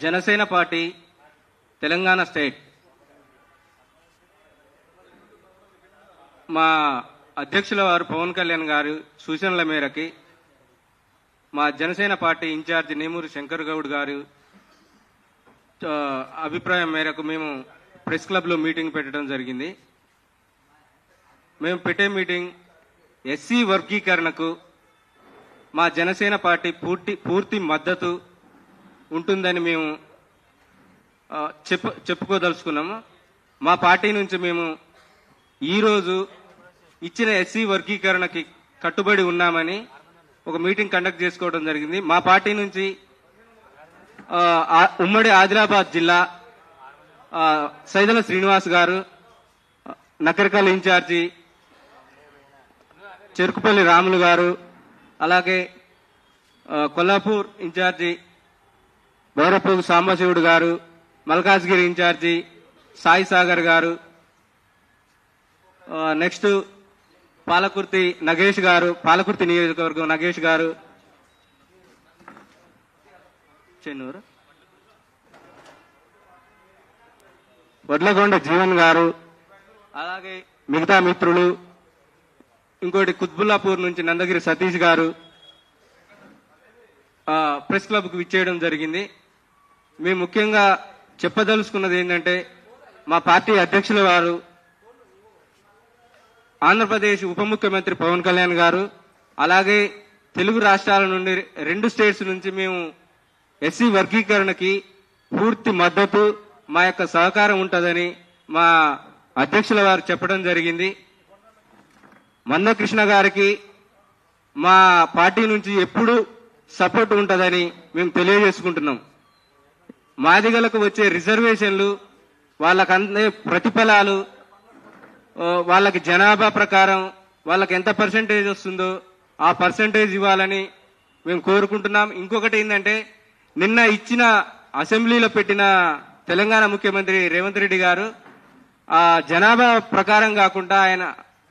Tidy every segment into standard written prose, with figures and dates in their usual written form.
Janasena party Telangana state మా అధ్యక్షుల వారు పవన్ కళ్యాణ్ గారు సూచనల మేరకి మా జనసేన పార్టీ ఇన్ఛార్జి నేమూరి శంకర్ గౌడ్ గారు అభిప్రాయం మేరకు మేము ప్రెస్ క్లబ్లో మీటింగ్ పెట్టడం జరిగింది. మేము పెట్టే మీటింగ్ ఎస్సీ వర్గీకరణకు మా జనసేన పార్టీ పూర్తి మద్దతు ఉంటుందని మేము చెప్పుకోదలుచుకున్నాము. మా పార్టీ నుంచి మేము ఈరోజు ఇచ్చిన ఎస్సీ వర్గీకరణకి కట్టుబడి ఉన్నామని ఒక మీటింగ్ కండక్ట్ చేసుకోవడం జరిగింది. మా పార్టీ నుంచి ఉమ్మడి ఆదిలాబాద్ జిల్లా సైదల శ్రీనివాస్ గారు, నకరికల్ ఇన్ఛార్జి చెరుకుపల్లి రాములు గారు, అలాగే కొల్లాపూర్ ఇన్ఛార్జి బైరపోగు సాంబశివుడు గారు, మల్కాజ్గిరి ఇన్ఛార్జి సాయి సాగర్ గారు, నెక్స్ట్ పాలకుర్తి నగేష్ గారు, పాలకుర్తి నియోజకవర్గం నగేష్ గారు, చెన్నూరు వడ్లగొండ జీవన్ గారు, అలాగే మిగతా మిత్రులు, ఇంకోటి కుత్బుల్లాపూర్ నుంచి నందగిరి సతీష్ గారు ప్రెస్ క్లబ్కు విచ్చేయడం జరిగింది. మేము ముఖ్యంగా చెప్పదలుచుకున్నది ఏంటంటే, మా పార్టీ అధ్యక్షుల వారు ఆంధ్రప్రదేశ్ ఉప ముఖ్యమంత్రి పవన్ కళ్యాణ్ గారు, అలాగే తెలుగు రాష్ట్రాల నుండి 2 స్టేట్స్ నుంచి మేము ఎస్సీ వర్గీకరణకి పూర్తి మద్దతు, మా యొక్క సహకారం ఉంటుందని మా అధ్యక్షుల వారు చెప్పడం జరిగింది. మందకృష్ణ గారికి మా పార్టీ నుంచి ఎప్పుడు సపోర్ట్ ఉంటుందని మేము తెలియజేసుకుంటున్నాం. మాదిగలకు వచ్చే రిజర్వేషన్లు, వాళ్ళకు అందే ప్రతిఫలాలు, వాళ్ళకి జనాభా ప్రకారం వాళ్ళకి ఎంత పర్సెంటేజ్ వస్తుందో ఆ పర్సెంటేజ్ ఇవ్వాలని మేము కోరుకుంటున్నాం. ఇంకొకటి ఏంటంటే, నిన్న ఇచ్చిన అసెంబ్లీలో పెట్టిన తెలంగాణ ముఖ్యమంత్రి రేవంత్ రెడ్డి గారు ఆ జనాభా ప్రకారం కాకుండా ఆయన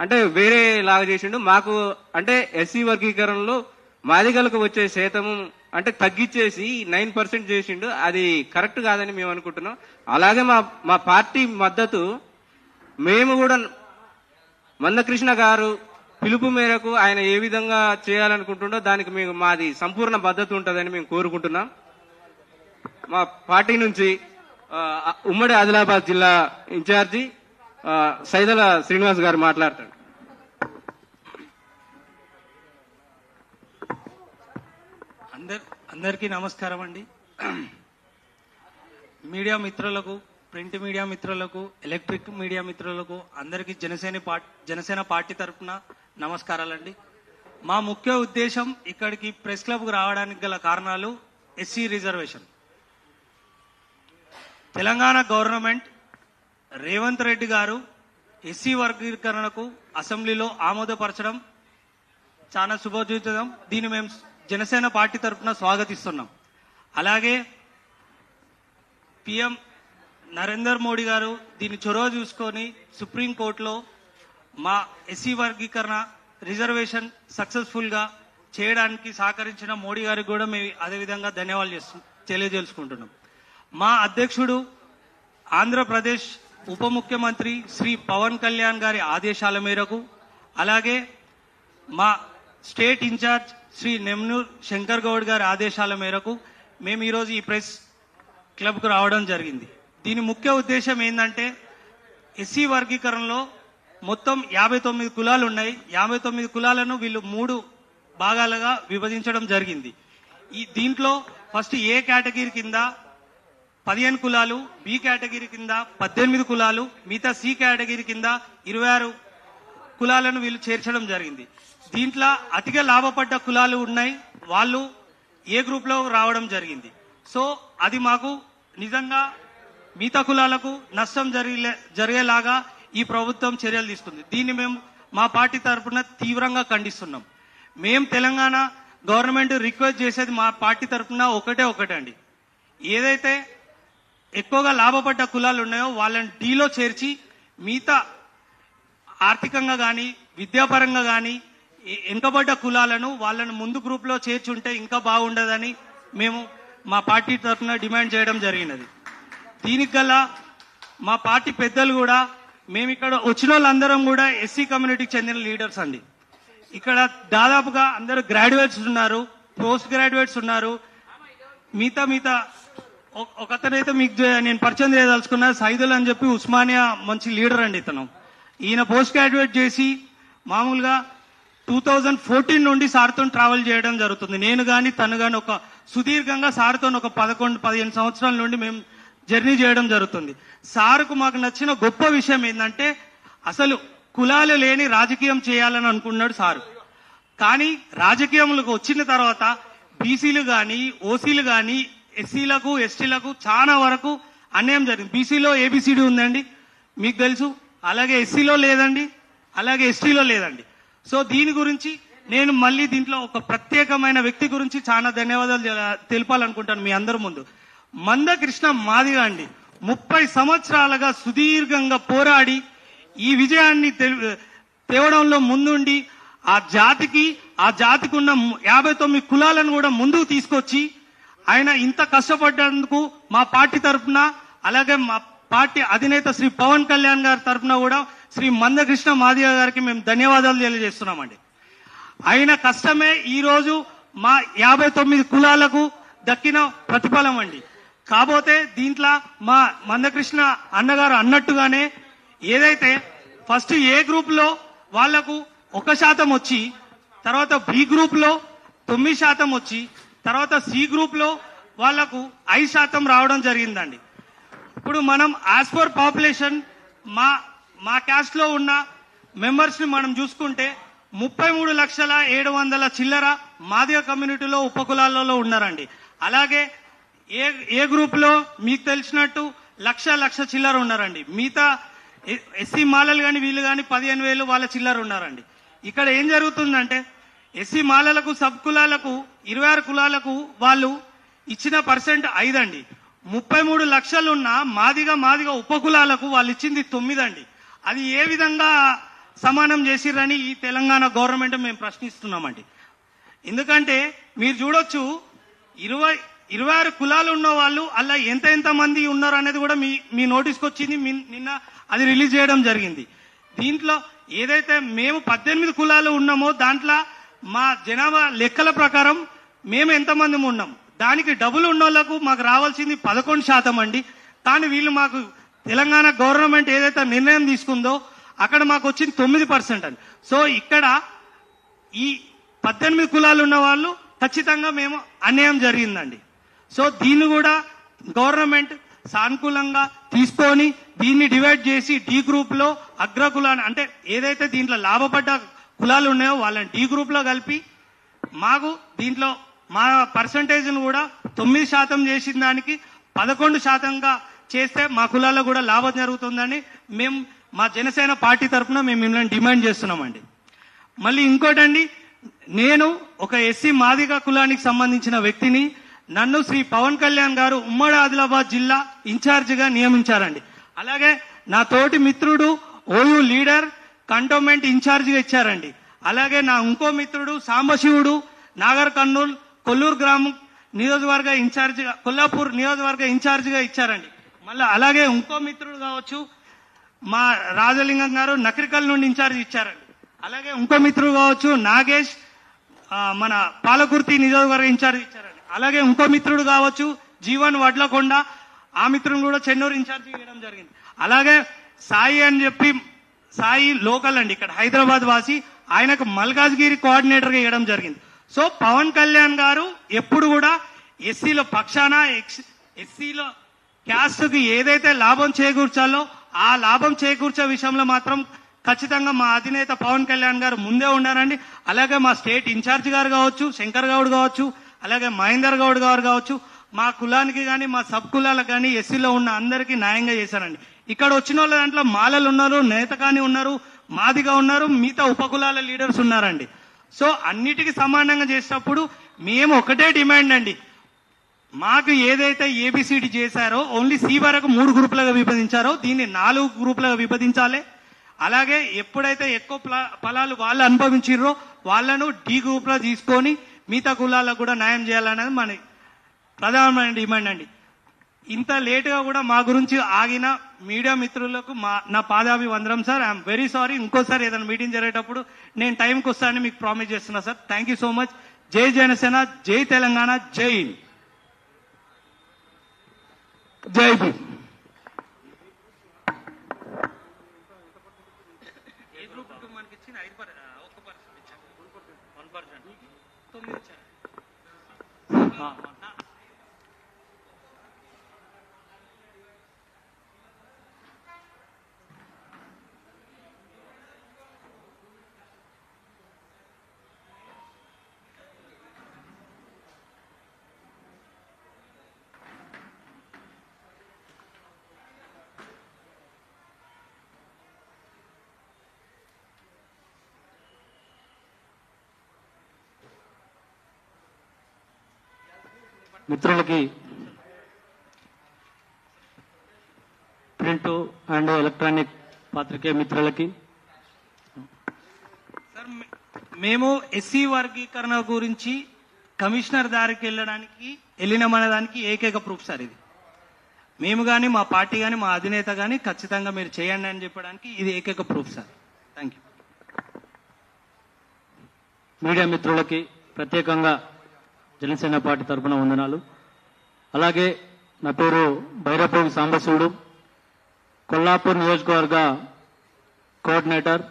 అంటే వేరే లాగా చేసిండు. మాకు అంటే ఎస్సీ వర్గీకరణలో మాదిగలకు వచ్చే శాతము అంటే తగ్గించేసి 9% చేసిండు. అది కరెక్ట్ కాదని మేము అనుకుంటున్నాం. అలాగే మా పార్టీ మద్దతు మేము కూడా మందకృష్ణ గారు పిలుపు మేరకు ఆయన ఏ విధంగా చేయాలనుకుంటుండో దానికి మాది సంపూర్ణ మద్దతు ఉంటుందని మేము కోరుకుంటున్నాం. మా పార్టీ నుంచి ఉమ్మడి ఆదిలాబాద్ జిల్లా ఇన్ఛార్జి సైదల శ్రీనివాస్ గారు మాట్లాడతాడు. అందరికీ నమస్కారం అండి. మీడియా మిత్రులకు, ప్రింట్ మీడియా మిత్రులకు, ఎలక్ట్రిక్ మీడియా మిత్రులకు అందరికీ జనసేన పార్టీ తరఫున నమస్కారాలండి. మా ముఖ్య ఉద్దేశం ఇక్కడికి ప్రెస్ క్లబ్కు రావడానికి గల కారణాలు SC reservation. Telangana government Revanth Reddy గారు ఎస్సీ వర్గీకరణకు అసెంబ్లీలో ఆమోదపరచడం చాలా శుభసూచకం. దీన్ని మేము జనసేన పార్టీ తరఫున స్వాగతిస్తున్నాం. అలాగే పిఎం నరేందర్ మోడీ గారు దీన్ని చొరవ చూసుకొని సుప్రీంకోర్టులో మా ఎస్సీ వర్గీకరణ రిజర్వేషన్ సక్సెస్ఫుల్గా చేయడానికి సహకరించిన మోడీ గారికి కూడా మేము అదేవిధంగా ధన్యవాదాలు తెలియజేసుకుంటున్నాం. మా అధ్యక్షుడు ఆంధ్రప్రదేశ్ ఉప ముఖ్యమంత్రి శ్రీ పవన్ కళ్యాణ్ గారి ఆదేశాల మేరకు, అలాగే మా స్టేట్ ఇన్ఛార్జ్ శ్రీ నెమ్నూర్ శంకర్ గౌడ్ గారి ఆదేశాల మేరకు మేము ఈరోజు ఈ ప్రెస్ క్లబ్కు రావడం జరిగింది. దీని ముఖ్య ఉద్దేశం ఏంటంటే, ఎస్సీ వర్గీకరణలో మొత్తం 59 కులాలు ఉన్నాయి. 59 కులాలను వీళ్ళు 3 భాగాలుగా విభజించడం జరిగింది. దీంట్లో ఫస్ట్ ఏ కేటగిరీ కింద 15 కులాలు, బి కేటగిరీ కింద 18 కులాలు, మిగతా సి కేటగిరీ కింద 26 కులాలను వీళ్ళు చేర్చడం జరిగింది. దీంట్లో అతిగా లాభపడ్డ కులాలు ఉన్నాయి, వాళ్ళు ఏ గ్రూప్లో రావడం జరిగింది. సో అది మాకు నిజంగా మిగతా కులాలకు నష్టం జరిగేలాగా ఈ ప్రభుత్వం చర్యలు తీసుకుంది. దీన్ని మేము మా పార్టీ తరఫున తీవ్రంగా ఖండిస్తున్నాం. మేము తెలంగాణ గవర్నమెంట్ రిక్వెస్ట్ చేసేది మా పార్టీ తరఫున ఒకటే అండి, ఏదైతే ఎక్కువగా లాభపడ్డ కులాలు ఉన్నాయో వాళ్ళని డీలో చేర్చి మిగతా ఆర్థికంగా కానీ విద్యాపరంగా కానీ వెనుకబడ్డ కులాలను వాళ్ళను ముందు గ్రూప్లో చేర్చుంటే ఇంకా బాగుండదని మేము మా పార్టీ తరఫున డిమాండ్ చేయడం జరిగినది. దీనికి గల మా పార్టీ పెద్దలు కూడా, మేము ఇక్కడ వచ్చిన వాళ్ళందరం కూడా ఎస్సీ కమ్యూనిటీకి చెందిన లీడర్స్ అండి. ఇక్కడ దాదాపుగా అందరూ గ్రాడ్యుయేట్స్ ఉన్నారు, పోస్ట్ గ్రాడ్యుయేట్స్ ఉన్నారు. మిగతా ఒకతనైతే మీకు నేను పరిచయం చేయదలుచుకున్నా, సైదుల్ అని చెప్పి ఉస్మానియా మంచి లీడర్ అండి. ఈయన పోస్ట్ గ్రాడ్యుయేట్ చేసి మామూలుగా 2014 నుండి సార్తో ట్రావెల్ చేయడం జరుగుతుంది. నేను కానీ తను కానీ ఒక సుదీర్ఘంగా సార్తో ఒక 11-15 సంవత్సరాల నుండి మేము జర్నీ చేయడం జరుగుతుంది. సార్కు మాకు నచ్చిన గొప్ప విషయం ఏంటంటే, అసలు కులాలు లేని రాజకీయం చేయాలని అనుకున్నాడు సారు. కానీ రాజకీయంలోకి వచ్చిన తర్వాత బీసీలు కానీ, ఓసీలు కానీ, ఎస్సీలకు, ఎస్టీలకు చాలా వరకు అన్యాయం జరిగింది. బీసీలో ఏబిసిడి ఉందండి, మీకు తెలుసు. అలాగే ఎస్సీలో లేదండి, అలాగే ఎస్టీలో లేదండి. సో దీని గురించి నేను మళ్ళీ దీంట్లో ఒక ప్రత్యేకమైన వ్యక్తి గురించి చాలా ధన్యవాదాలు తెలపాలనుకుంటాను మీ అందరి ముందు. మందకృష్ణ మాదిగ అండి 30 సంవత్సరాలుగా సుదీర్ఘంగా పోరాడి ఈ విజయాన్ని తేవడంలో ముందుండి ఆ జాతికి ఉన్న 59 కులాలను కూడా ముందుకు తీసుకొచ్చి ఆయన ఇంత కష్టపడ్డందుకు మా పార్టీ తరఫున, అలాగే మా పార్టీ అధినేత శ్రీ పవన్ కళ్యాణ్ గారి తరఫున కూడా శ్రీ మందకృష్ణ మాదిగ గారికి మేము ధన్యవాదాలు తెలియజేస్తున్నామండి. ఆయన కష్టమే ఈరోజు మా 59 కులాలకు దక్కిన ప్రతిఫలం అండి. కాకపోతే దీంట్లో మా మందకృష్ణ అన్నగారు అన్నట్టుగానే ఏదైతే ఫస్ట్ ఏ గ్రూప్ లో వాళ్లకు 1% వచ్చి, తర్వాత బి గ్రూప్ లో 9% వచ్చి, తర్వాత సి గ్రూప్ లో వాళ్లకు 5% రావడం జరిగిందండి. ఇప్పుడు మనం యాజ్ పర్ పాపులేషన్ మా క్యాస్ట్ లో ఉన్న మెంబర్స్ ని మనం చూసుకుంటే 33,700,000 చిల్లర మాదిగ కమ్యూనిటీలో ఉపకులాలలో ఉన్నారండి. అలాగే ఏ గ్రూప్ లో మీకు తెలిసినట్టు లక్ష చిల్లర ఉన్నారండి. మిగతా ఎస్సీ మాలలు కానీ వీళ్ళు కానీ 15,000 వాళ్ళ చిల్లర ఉన్నారండి. ఇక్కడ ఏం జరుగుతుందంటే, ఎస్సీ మాలలకు, సబ్ కులాలకు 26 కులాలకు వాళ్ళు ఇచ్చిన % 5 అండి. 33 లక్షలు ఉన్న మాదిగ ఉపకులాలకు వాళ్ళు ఇచ్చింది 9 అండి. అది ఏ విధంగా సమానం చేసిర్రని ఈ తెలంగాణ గవర్నమెంట్ మేము ప్రశ్నిస్తున్నామండి. ఎందుకంటే మీరు చూడొచ్చు 26 కులాలు ఉన్న వాళ్ళు అలా ఎంత మంది ఉన్నారు అనేది కూడా మీ నోటీస్కి వచ్చింది. నిన్న అది రిలీజ్ చేయడం జరిగింది. దీంట్లో ఏదైతే మేము 18 కులాలు ఉన్నామో దాంట్లో మా జనాభా లెక్కల ప్రకారం మేము ఎంతమంది ఉన్నాం, దానికి డబుల్ ఉన్న వాళ్ళకు మాకు రావాల్సింది 11% అండి. కానీ వీళ్ళు మాకు తెలంగాణ గవర్నమెంట్ ఏదైతే నిర్ణయం తీసుకుందో అక్కడ మాకు వచ్చింది 9% అండి. సో ఇక్కడ ఈ 18 కులాలు ఉన్న వాళ్ళు ఖచ్చితంగా మేము అన్యాయం జరిగిందండి. సో దీన్ని కూడా గవర్నమెంట్ సానుకూలంగా తీసుకొని దీన్ని డివైడ్ చేసి డి గ్రూప్ లో అగ్ర కులాన్ని, అంటే ఏదైతే దీంట్లో లాభపడ్డ కులాలు ఉన్నాయో వాళ్ళని డి గ్రూప్ లో కలిపి మాకు దీంట్లో మా పర్సంటేజ్ను కూడా 9% చేసిన దానికి 11%గా చేస్తే మా కులాల్లో కూడా లాభం జరుగుతుందని మేము మా జనసేన పార్టీ తరఫున మేము మిమ్మల్ని డిమాండ్ చేస్తున్నామండి. మళ్ళీ ఇంకోటండి, నేను ఒక ఎస్సీ మాదిగ కులానికి సంబంధించిన వ్యక్తిని. నన్ను శ్రీ పవన్ కళ్యాణ్ గారు ఉమ్మడి ఆదిలాబాద్ జిల్లా ఇన్ఛార్జిగా నియమించారండి. అలాగే నా తోటి మిత్రుడు ఓయూ లీడర్ కంటోన్మెంట్ ఇన్ఛార్జిగా ఇచ్చారండి. అలాగే నా ఇంకో మిత్రుడు సాంబశివుడు నాగర్ కర్నూల్ కొల్లూరు గ్రామం నియోజకవర్గ ఇన్ఛార్జిగా, కొల్లాపూర్ నియోజకవర్గ ఇన్ఛార్జిగా ఇచ్చారండి. మళ్ళీ అలాగే ఇంకో మిత్రుడు కావచ్చు మా రాజలింగం గారు నకరికల్ నుండి ఇన్ఛార్జ్ ఇచ్చారండి. అలాగే ఇంకో మిత్రుడు కావచ్చు నాగేష్ మన పాలకుర్తి నియోజకవర్గ ఇన్ఛార్జ్ ఇచ్చారండి. అలాగే ఇంకో మిత్రుడు కావచ్చు జీవన్ వడ్లకొండ, ఆ మిత్రుని కూడా చెన్నూరు ఇన్ఛార్జ్ ఇవ్వడం జరిగింది. అలాగే సాయి అని చెప్పి, సాయి లోకల్ అండి, ఇక్కడ హైదరాబాద్ వాసి, ఆయనకు మల్కాజ్గిరి కోఆర్డినేటర్గా ఇవ్వడం జరిగింది. సో పవన్ కళ్యాణ్ గారు ఎప్పుడు కూడా ఎస్సీల పక్షాన, ఎస్సీలో క్యాస్ట్కి ఏదైతే లాభం చేకూర్చాలో ఆ లాభం చేకూర్చే విషయంలో మాత్రం ఖచ్చితంగా మా అధినేత పవన్ కళ్యాణ్ గారు ముందే ఉన్నారండి. అలాగే మా స్టేట్ ఇన్ఛార్జ్ గారు కావచ్చు, శంకర్ గౌడ్ కావచ్చు, అలాగే మహేందర్ గౌడ్ గారు కావచ్చు, మా కులానికి కానీ మా సబ్ కులాలకు కానీ ఎస్సీలో ఉన్న అందరికీ న్యాయంగా చేశారండి. ఇక్కడ వచ్చిన వాళ్ళ దాంట్లో మాలలు ఉన్నారు, నేతకాని ఉన్నారు, మాదిగా ఉన్నారు, మిగతా ఉపకులాల లీడర్స్ ఉన్నారండి. సో అన్నిటికీ సమానంగా చేసినప్పుడు మేము ఒకటే డిమాండ్ అండి, మాకు ఏదైతే ఏబిసిడి చేశారో ఓన్లీ సి వరకు 3 గ్రూపులుగా విభజించారో దీన్ని 4 గ్రూపులుగా విభజించాలి. అలాగే ఎప్పుడైతే ఎక్కువ ఫలాలు వాళ్ళు అనుభవించారో వాళ్ళను డి గ్రూప్ లో తీసుకొని మిగతా కులాలకు కూడా న్యాయం చేయాలనేది మన ప్రధానమైన డిమాండ్ అండి. ఇంత లేటుగా కూడా మా గురించి ఆగిన మీడియా మిత్రులకు నా పాదాభివందనం సార్. I'm very sorry. ఇంకోసారి ఏదైనా మీటింగ్ జరిగేటప్పుడు నేను టైంకి వస్తానని మీకు ప్రామిస్ చేస్తున్నా sir. Thank you so much. జై జనసేన, జై తెలంగాణ, జై హింద్, జై భీమ్. మిత్రులకి, ప్రింట్ అండ్ ఎలక్ట్రానిక్ పాత్రికేయ మిత్రులకి, సార్ మేము ఎస్సీ వర్గీకరణ గురించి కమిషనర్ దారికి వెళ్ళినామనే దానికి ఏకైక ప్రూఫ్ సార్ ఇది. మేము కానీ మా పార్టీ కానీ మా అధినేత కానీ ఖచ్చితంగా మీరు చేయండి అని చెప్పడానికి ఇది ఏకైక proof sir. Thank you. Media మిత్రులకి ప్రత్యేకంగా జనసేన పార్టీ తరఫున వందనాలు. అలాగే నా పేరు బైరపోగి సాంబశివుడు, కొల్లాపూర్ నియోజకవర్గ కోఆర్డినేటర్,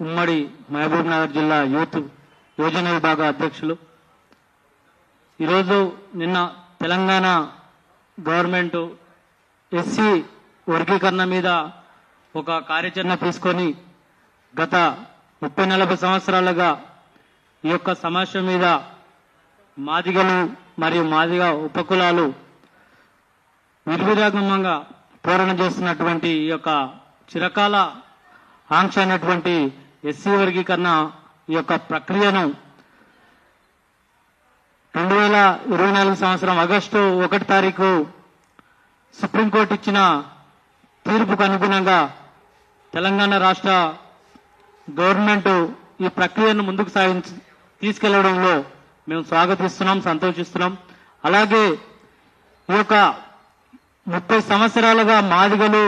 ఉమ్మడి మహబూబ్ నగర్ జిల్లా యూత్ యోజన విభాగ అధ్యక్షులు. ఈరోజు నిన్న తెలంగాణ గవర్నమెంట్ ఎస్సీ వర్గీకరణ మీద ఒక కార్యాచరణ తీసుకొని గత 30-40 సంవత్సరాలుగా ఈ యొక్క సమస్య మీద మాదిగలు మరియు మాదిగ ఉపకులాలు నిర్విరాగమంగా పోరాటం చేస్తున్నటువంటి ఈ యొక్క చిరకాల ఆంక్ష అయినటువంటి ఎస్సీ వర్గీకరణ ఈ యొక్క ప్రక్రియను 2024 సంవత్సరం ఆగస్టు 1 తారీఖు సుప్రీంకోర్టు ఇచ్చిన తీర్పుకు అనుగుణంగా తెలంగాణ రాష్ట్ర గవర్నమెంట్ ఈ ప్రక్రియను ముందుకు తీసుకెళ్లడంలో మేము స్వాగతిస్తున్నాం, సంతోషిస్తున్నాం. అలాగే ఈ యొక్క 30 సంవత్సరాలుగా మాదిగలు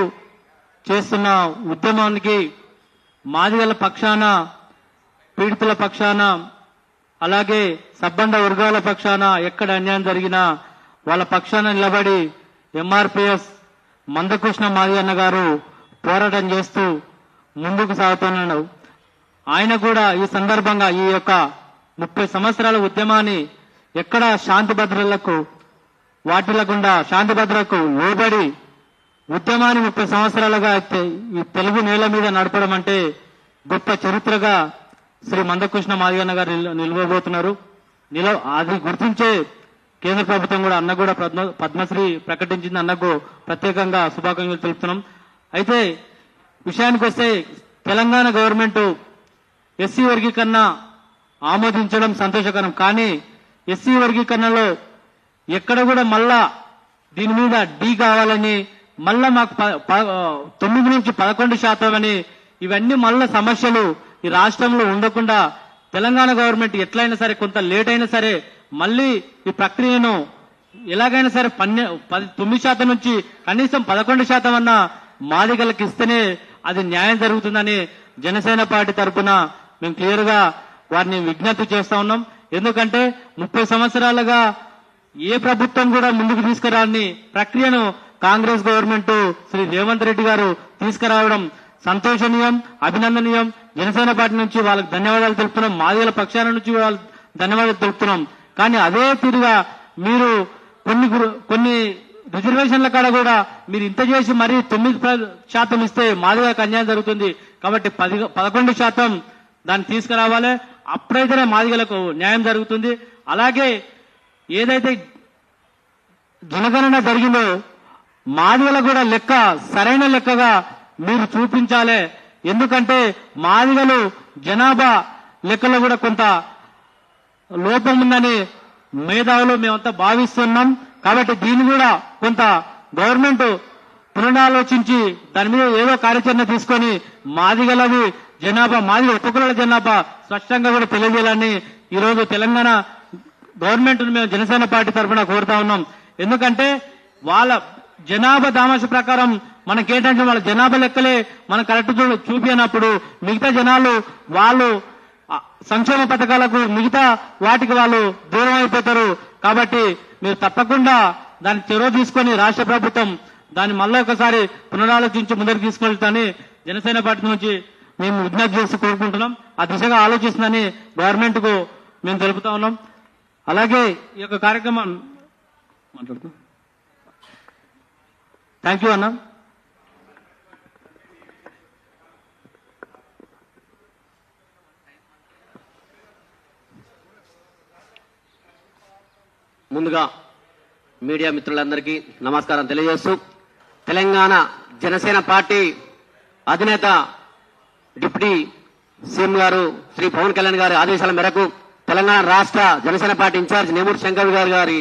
చేస్తున్న ఉద్యమానికి మాదిగల పక్షాన, పీడితుల పక్షాన, అలాగే సబ్బండ వర్గాల పక్షాన ఎక్కడ అన్యాయం జరిగినా వాళ్ళ పక్షాన నిలబడి ఎంఆర్పిఎస్ మందకృష్ణ మాదిగన్న గారు పోరాటం చేస్తూ ముందుకు సాగుతున్నాడు. ఆయన కూడా ఈ సందర్భంగా ఈ యొక్క 30 సంవత్సరాల ఉద్యమాన్ని ఎక్కడ శాంతి భద్రతలకు వాటిల్లకుండా శాంతి భద్రతకు లోబడి ఉద్యమాన్ని 30 సంవత్సరాలుగా ఈ తెలుగు నేల మీద నడపడం అంటే గొప్ప చరిత్రగా శ్రీ మందకృష్ణ మాదిగన్న గారు నిలవబోతున్నారు. అది గుర్తించే కేంద్ర ప్రభుత్వం కూడా అన్న కూడా పద్మశ్రీ ప్రకటించింది. అన్నకు ప్రత్యేకంగా శుభాకాంక్షలు తెలుపుతున్నాం. అయితే విషయానికి వస్తే తెలంగాణ గవర్నమెంట్ ఎస్సీ వర్గీకరణ ఆమోదించడం సంతోషకరం. కానీ ఎస్సీ వర్గీకరణలో ఎక్కడ కూడా మళ్ళా దీని మీద డి కావాలని, మళ్ళా మాకు 9 నుంచి 11% అని, ఇవన్నీ మళ్ళా సమస్యలు ఈ రాష్ట్రంలో ఉండకుండా తెలంగాణ గవర్నమెంట్ ఎట్లయినా సరే కొంత లేట్ అయినా సరే మళ్ళీ ఈ ప్రక్రియను ఎలాగైనా సరే 9% నుంచి కనీసం 11% అన్న మాదిగలకు ఇస్తేనే అది న్యాయం జరుగుతుందని జనసేన పార్టీ తరఫున మేము క్లియర్ గా వారిని విజ్ఞప్తి చేస్తా ఉన్నాం. ఎందుకంటే 30 సంవత్సరాలుగా ఏ ప్రభుత్వం కూడా ముందుకు తీసుకురాని ప్రక్రియను కాంగ్రెస్ గవర్నమెంట్ శ్రీ రేవంత్ రెడ్డి గారు తీసుకురావడం సంతోషనీయం, అభినందనీయం. జనసేన పార్టీ నుంచి వాళ్ళకి ధన్యవాదాలు తెలుపుతున్నాం, మాదిగల పక్షాల నుంచి వాళ్ళకి ధన్యవాదాలు తెలుపుతున్నాం. కానీ అదే తీరుగా మీరు కొన్ని రిజర్వేషన్ల కాడ కూడా మీరు ఇంత చేసి మరీ 9% ఇస్తే మాదిగలకు అన్యాయం జరుగుతుంది. కాబట్టి 11% దాన్ని తీసుకురావాలి. అప్పుడైతేనే మాదిగలకు న్యాయం జరుగుతుంది. అలాగే ఏదైతే జనగణన జరిగిందో మాదిగల కూడా లెక్క సరైన లెక్కగా మీరు చూపించాలి. ఎందుకంటే మాదిగలు జనాభా లెక్కలో కూడా కొంత లోపం ఉందని మేధావులు మేమంతా భావిస్తున్నాం. కాబట్టి దీన్ని కూడా కొంత గవర్నమెంట్ పునరాలోచించి దాని మీద ఏదో కార్యాచరణ తీసుకొని మాదిగలది జనాభా, మాదిగ ఉపకులాల జనాభా స్పష్టంగా కూడా తెలియజేయాలని ఈరోజు తెలంగాణ గవర్నమెంట్ను మేము జనసేన పార్టీ తరఫున కోరుతా ఉన్నాం. ఎందుకంటే వాళ్ళ జనాభా దామాష ప్రకారం మనకేంటంటే వాళ్ళ జనాభా లెక్కలే మనం కరెక్ట్ చూపినప్పుడు మిగతా జనాలు వాళ్ళు సంక్షేమ పథకాలకు మిగతా వాటికి వాళ్ళు దూరం అయిపోతారు. కాబట్టి మీరు తప్పకుండా దాన్ని చొరవ తీసుకొని రాష్ట్ర ప్రభుత్వం దాన్ని మళ్ళీ ఒకసారి పునరాలోచించి ముందరికి తీసుకెళ్తానని జనసేన పార్టీ నుంచి మేము విజ్ఞప్తి చేసి కోరుకుంటున్నాం. ఆ దిశగా ఆలోచిస్తుందని గవర్నమెంట్ కు మేము తెలుపుతా ఉన్నాం. అలాగే ఈ యొక్క కార్యక్రమం మాట్లాడుతూ థ్యాంక్ యూ అన్న. ముందుగా మీడియా మిత్రులందరికీ నమస్కారం తెలియజేస్తూ, తెలంగాణ జనసేన పార్టీ అధినేత డిప్యూటీ సీఎం గారు శ్రీ పవన్ కళ్యాణ్ గారి ఆదేశాల మేరకు, తెలంగాణ రాష్ట్ర జనసేన పార్టీ ఇన్ఛార్జ్ నేమూరు శంకర్ గారి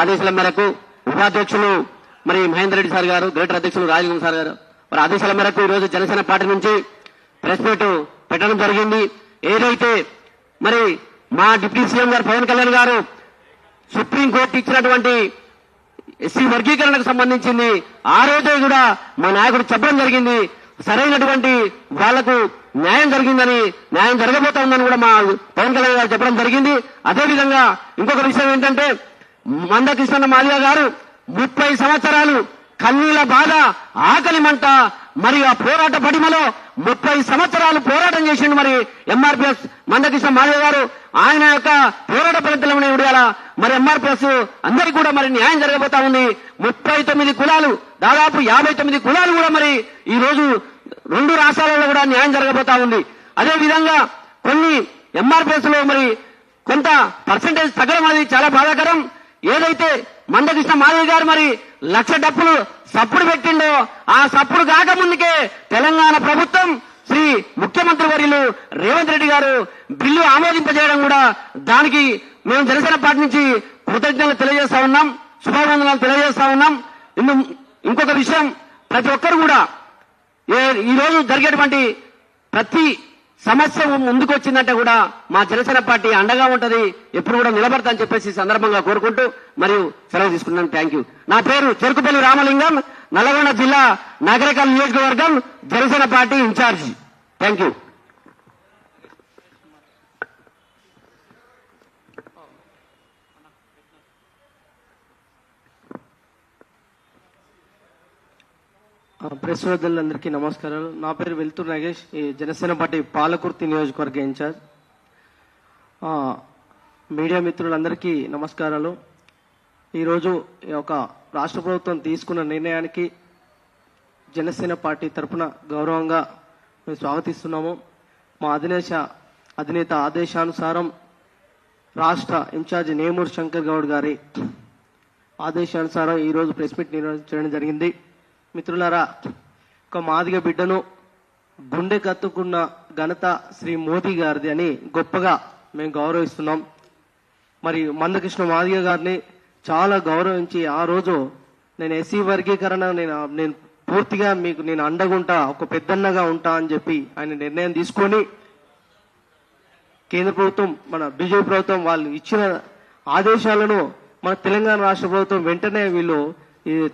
ఆదేశాల మేరకు, ఉపాధ్యక్షులు మరి మహేందర్ రెడ్డి సార్ గారు, గ్రేటర్ అధ్యక్షులు రాజగోపాల్ సార్ గారు వారి ఆదేశాల మేరకు ఈరోజు జనసేన పార్టీ నుంచి ప్రెస్ మీట్ పెట్టడం జరిగింది. ఏదైతే మరి మా డిప్యూటీ సీఎం గారు పవన్ కళ్యాణ్ గారు సుప్రీంకోర్టు ఇచ్చినటువంటి ఎస్సీ వర్గీకరణకు సంబంధించింది ఆ రోజే కూడా మా నాయకుడు చెప్పడం జరిగింది. సరైనటువంటి వాళ్లకు న్యాయం జరిగిందని, న్యాయం జరగబోతోందని కూడా మా పవన్ కళ్యాణ్ గారు చెప్పడం జరిగింది. అదేవిధంగా ఇంకొక విషయం ఏంటంటే, మందకృష్ణ మాదిగ గారు 30 సంవత్సరాలు కన్నీల బాధ, ఆకలి మంట, మరి ఆ పోరాట పడిమలో 30 సంవత్సరాలు పోరాటం చేసిండు మరి ఎంఆర్పిఎస్ మందకృష్ణ మాదిగ గారు. ఆయన యొక్క పోరాట ఫలితంలోనే విడాల మరి ఎంఆర్పిఎస్ అందరికీ కూడా మరి న్యాయం జరగబోతా ఉంది. 39 కులాలు, దాదాపు 59 కులాలు కూడా మరి ఈ రోజు 2 రాష్ట్రాలలో కూడా న్యాయం జరగబోతా ఉంది. అదే విధంగా కొన్ని ఎంఆర్పిఎస్ లో మరి కొంత పర్సెంటేజ్ తగ్గడం అనేది చాలా బాధాకరం. ఏదైతే మందకృష్ణ మాదిగ గారు మరి 1,00,000 డప్పులు సప్పుడు పెట్టిండో, ఆ సప్పుడు కాక ముందుకే తెలంగాణ ప్రభుత్వం శ్రీ ముఖ్యమంత్రి వర్యులు రేవంత్ రెడ్డి గారు బిల్లు ఆమోదింపజేయడం కూడా, దానికి మేము జనసేన పార్టీ నుంచి కృతజ్ఞతలు తెలియజేస్తా ఉన్నాం, శుభాభినందనలు తెలియజేస్తా ఉన్నాం. ఇంకొక విషయం, ప్రతి ఒక్కరు కూడా ఈ రోజు జరిగేటువంటి ప్రతి సమస్య ముందుకు వచ్చిందంటే కూడా మా జనసేన పార్టీ అండగా ఉంటది, ఎప్పుడు కూడా నిలబడతా అని చెప్పేసి సందర్భంగా కోరుకుంటూ మరియు సెలవు తీసుకున్నాను. Thank you. నా పేరు చెరుకుపల్లి రామలింగం, నల్గొండ జిల్లా నగరికల్ నియోజకవర్గం Janasena party incharge. Thank you. Press సోదరులందరికీ నమస్కారాలు. నా పేరు వెల్తూరు నాగేష్, ఈ జనసేన పార్టీ పాలకుర్తి నియోజకవర్గ ఇన్ఛార్జ్. మీడియా మిత్రులందరికీ నమస్కారాలు. ఈరోజు ఈ యొక్క రాష్ట్ర ప్రభుత్వం తీసుకున్న నిర్ణయానికి జనసేన పార్టీ తరఫున గౌరవంగా మేము స్వాగతిస్తున్నాము. మా అధినేత ఆదేశానుసారం రాష్ట్ర ఇన్ఛార్జ్ నేమూరు శంకర్ గౌడ్ గారి ఆదేశానుసారం ఈరోజు ప్రెస్ మీట్ నిర్వహించడం జరిగింది. మిత్రులారా, ఒక మాదిగ బిడ్డను గుండె కత్తుకున్న ఘనత శ్రీ మోదీ గారిది అని గొప్పగా మేము గౌరవిస్తున్నాం. మరి మందకృష్ణ మాదిగ గారిని చాలా గౌరవించి, ఆ రోజు నేను ఎస్సీ వర్గీకరణ నేను పూర్తిగా మీకు నేను అండగుంటా, ఒక పెద్దన్నగా ఉంటా అని చెప్పి ఆయన నిర్ణయం తీసుకొని, కేంద్ర ప్రభుత్వం మన బీజేపీ ప్రభుత్వం వాళ్ళు ఇచ్చిన ఆదేశాలను మన తెలంగాణ రాష్ట్ర ప్రభుత్వం వెంటనే వీళ్ళు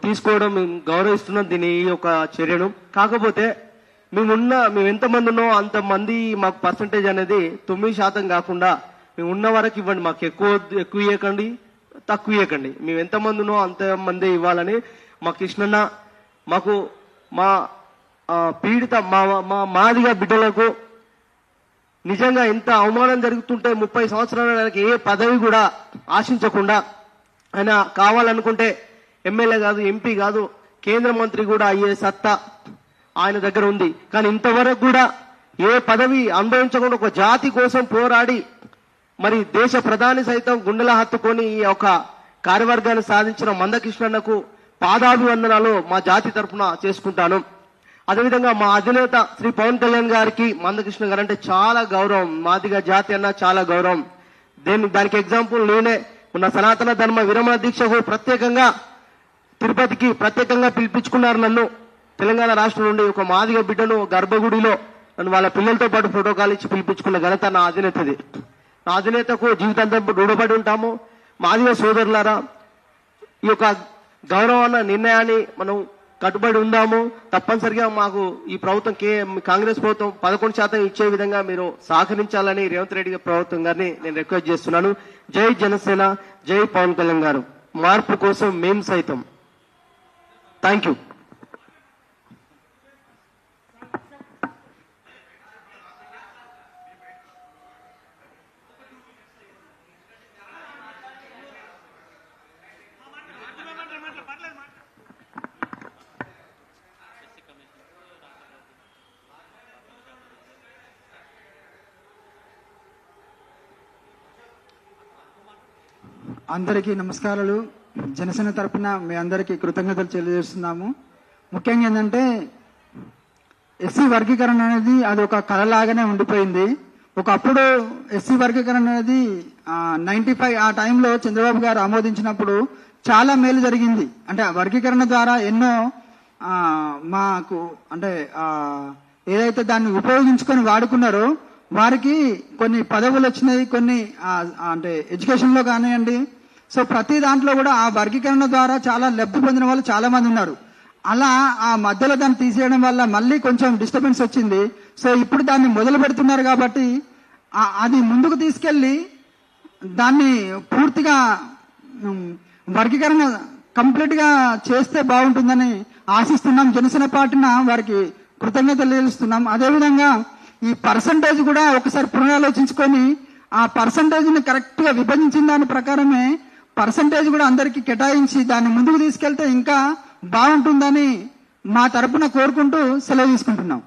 తీసుకోవడం మేము గౌరవిస్తున్నాం దీని ఈ యొక్క చర్యను. కాకపోతే మేము ఎంతమంది ఉన్నో అంతమంది మాకు పర్సంటేజ్ అనేది 9% కాకుండా మేము ఉన్న వరకు ఇవ్వండి, మాకు ఎక్కువ ఇవ్వకండి, తక్కువ ఇవ్వకండి, మేము ఎంతమంది ఉన్నో అంతమంది ఇవ్వాలని మా కృష్ణన్న మాకు మా పీడిత మా మాదిగా బిడ్డలకు నిజంగా ఎంత అవమానం జరుగుతుంటే 30 సంవత్సరాల ఆయనకి ఏ పదవి కూడా ఆశించకుండా, ఆయన కావాలనుకుంటే ఎమ్మెల్యే కాదు, ఎంపీ కాదు, కేంద్ర మంత్రి కూడా అయ్యే సత్తా ఆయన దగ్గర ఉంది. కానీ ఇంతవరకు కూడా ఏ పదవి అనుభవించకుండా ఒక జాతి కోసం పోరాడి మరి దేశ ప్రధాని సైతం గుండెల హత్తుకొని ఈ యొక్క కార్యవర్గాన్ని సాధించిన మందకృష్ణన్నకు పాదాభివందనాలు మా జాతి తరఫున చేసుకుంటాను. అదేవిధంగా మా అధినేత శ్రీ పవన్ కళ్యాణ్ గారికి మందకృష్ణ గారు అంటే చాలా గౌరవం, మాదిగా జాతి అన్న చాలా గౌరవం. దానికి ఎగ్జాంపుల్ నేనే ఉన్న సనాతన ధర్మ విరమణ దీక్షకు ప్రత్యేకంగా తిరుపతికి ప్రత్యేకంగా పిలిపించుకున్నారు నన్ను. తెలంగాణ రాష్ట్రం నుండి ఒక మాదిగ బిడ్డను గర్భగుడిలో నన్ను వాళ్ళ పిల్లలతో పాటు ఫోటో కాల్ ఇచ్చి పిలిపించుకున్న ఘనత నా అధినేతది. నా అధినేతకు జీవితాంతం రుణపడి ఉంటాము. మాదిగ సోదరులారా, ఈ యొక్క గౌరవాన్న నిర్ణయాన్ని మనం కట్టుబడి ఉందాము. తప్పనిసరిగా మాకు ఈ ప్రభుత్వం కాంగ్రెస్ ప్రభుత్వం 11% ఇచ్చే విధంగా మీరు సహకరించాలని రేవంత్ రెడ్డి ప్రభుత్వం గారిని నేను రిక్వెస్ట్ చేస్తున్నాను. జై జనసేన, జై పవన్ కళ్యాణ్ గారు. మార్పు కోసం మేము సైతం. Thank you. అందరికీ నమస్కారాలు. జనసేన తరపున మీ అందరికీ కృతజ్ఞతలు తెలియజేస్తున్నాము. ముఖ్యంగా ఏంటంటే ఎస్సీ వర్గీకరణ అనేది అది ఒక కళలాగానే ఉండిపోయింది. ఒకప్పుడు ఎస్సీ వర్గీకరణ అనేది 95 ఆ టైంలో చంద్రబాబు గారు ఆమోదించినప్పుడు చాలా మేలు జరిగింది. అంటే వర్గీకరణ ద్వారా ఎన్నో మాకు అంటే ఏదైతే దాన్ని ఉపయోగించుకొని వాడుకున్నారో వారికి కొన్ని పదవులు వచ్చినాయి, కొన్ని అంటే ఎడ్యుకేషన్లో కానివ్వండి. సో ప్రతి దాంట్లో కూడా ఆ వర్గీకరణ ద్వారా చాలా లబ్ధి పొందిన వాళ్ళు చాలా మంది ఉన్నారు. అలా ఆ మధ్యలో దాన్ని తీసేయడం వల్ల మళ్ళీ కొంచెం డిస్టర్బెన్స్ వచ్చింది. సో ఇప్పుడు దాన్ని మొదలు పెడుతున్నారు కాబట్టి అది ముందుకు తీసుకెళ్ళి దాన్ని పూర్తిగా వర్గీకరణ కంప్లీట్ గా చేస్తే బాగుంటుందని ఆశిస్తున్నాం. జనసేన పార్టీన వారికి కృతజ్ఞతలు తెలుస్తున్నాం. అదేవిధంగా ఈ పర్సంటేజ్ కూడా ఒకసారి పునరాలోచించుకొని ఆ పర్సంటేజ్ ని కరెక్ట్ గా విభజించిన దాని ప్రకారమే పర్సంటేజ్ కూడా అందరికి కేటాయించి దాన్ని ముందుకు తీసుకెళ్తే ఇంకా బాగుంటుందని మా తరపున కోరుకుంటూ సెలవు తీసుకుంటున్నాం.